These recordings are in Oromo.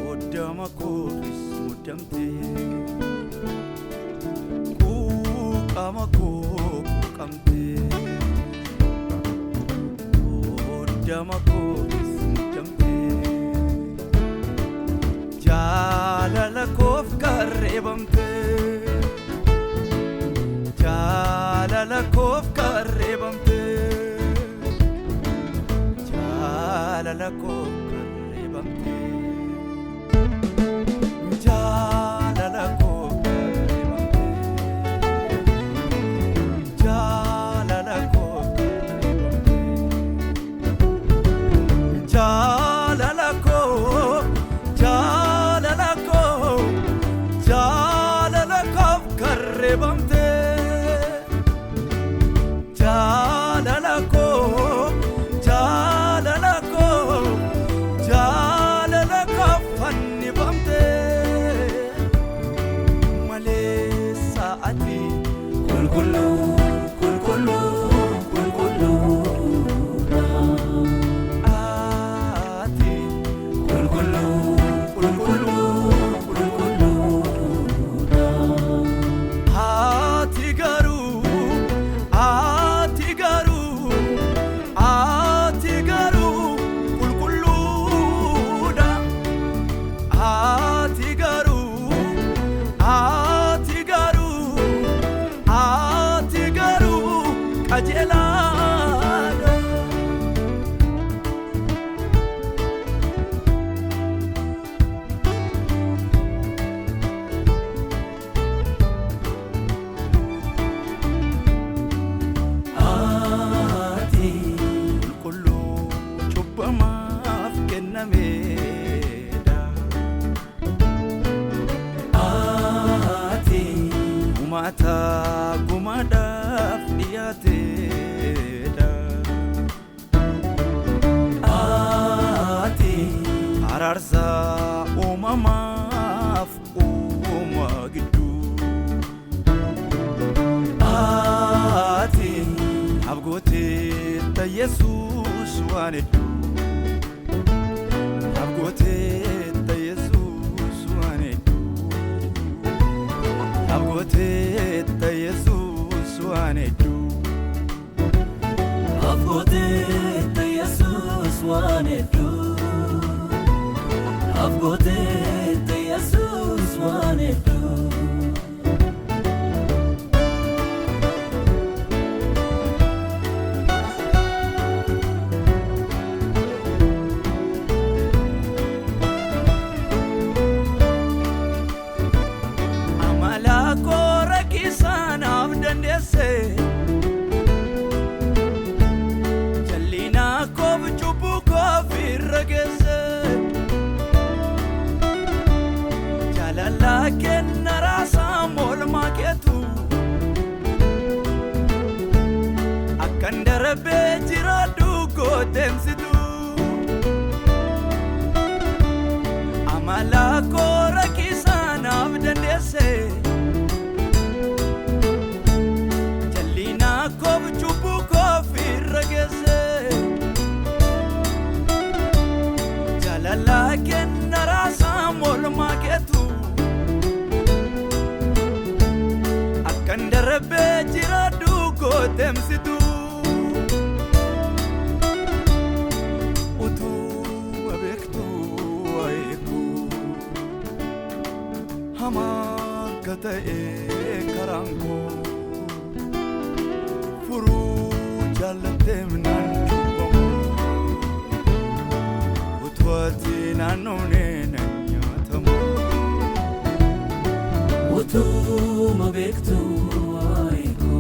Muddama koofis muddamtee Qama koo quuqamtee Muddama koofis muddamtee Jaalala koof qarreebamtee Jaalala koof qarreebamtee Jaalala koof qarreebamtee Jaalala koof qarreebamtee Jaalala koof qarreebamtee Jaalala koof Jaalala koof Jaalala koof qarreebamtee Jaalala koof Jaalala koof Jaalala koof fannifamtee malee sa'aati qulqulluu qulqulluu qulqulluudha ati qulqulluu qulqulluu qulqulluudha ati garuu qulqulluudha ati garuu qajeelaadha ati qulqulluu cubbamaaf kennameedha ati gumaata gumaadhaaf dhiyaateedha ati araarsa uumamaaf uuma gidduu ati abgootetta Yesuus waan hedduu abgootetta Yesuus waan hedduu abgootetta Yesuus waan hedduu abgootetta Yesuus waan hedduu abgootetta Yesuus waan hedduu Jallina koof cubbuu koof irra geesse jaalala kenna raasaa moolmaa keetu akkan darbee jiraadhu gooteemsitu amala koo rakkisaa naaf dandeesse Koof cubbuu koof irra geesse jaalala kenna raasaa moolmaa keetu akkan darbee jiraadhu gooteemsitu utuu beektuu waa'eekuu hamaa akka ta'e karaan koo jalatemnan chubbamu utwati naannone nanyatamu utuma beektu waa'eeko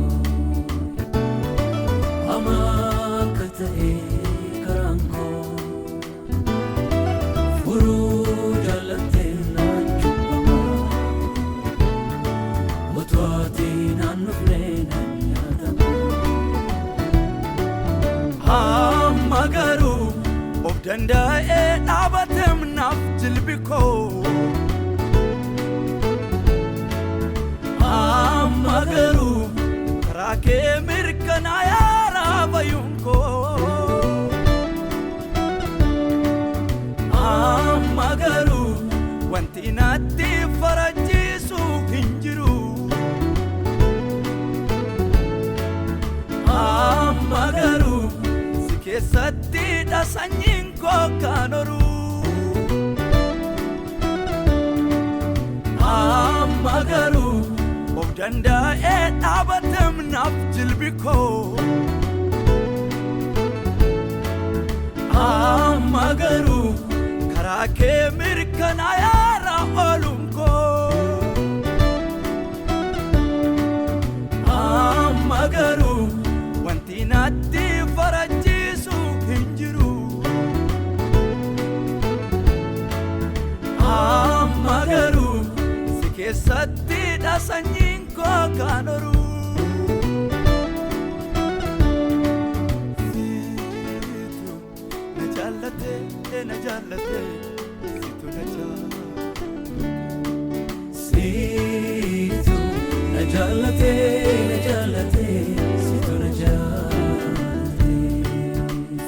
hamaa akka ta'e karaan koo furuu jalatemnan chubbamu utwati naannone Magaru of danda'e dhaabatem naaf jilbi koo Magaru karaa kee mirkanaayaa raabayuun koo Amagaru sikesatti dasanyin ko kanoru Amagaru obdanda abatam nafjilbiko Amagaru karake mirkanayara olunko Amagaru wantinatti farajisu hinjiru Amagaru sikesatti dasanyin ko kanoru Najallate situ najallate situ najallate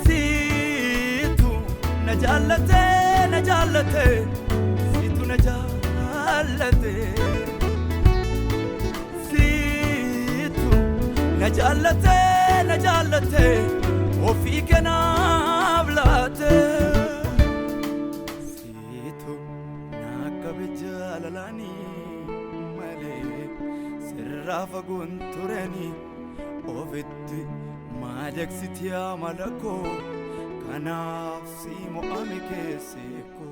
situ najallate situ najallate situ najallate ofi kanablate Lalani male sirrafa gunturani ofitti maadaksiti amalako kanaaf si mo'ame keesseeko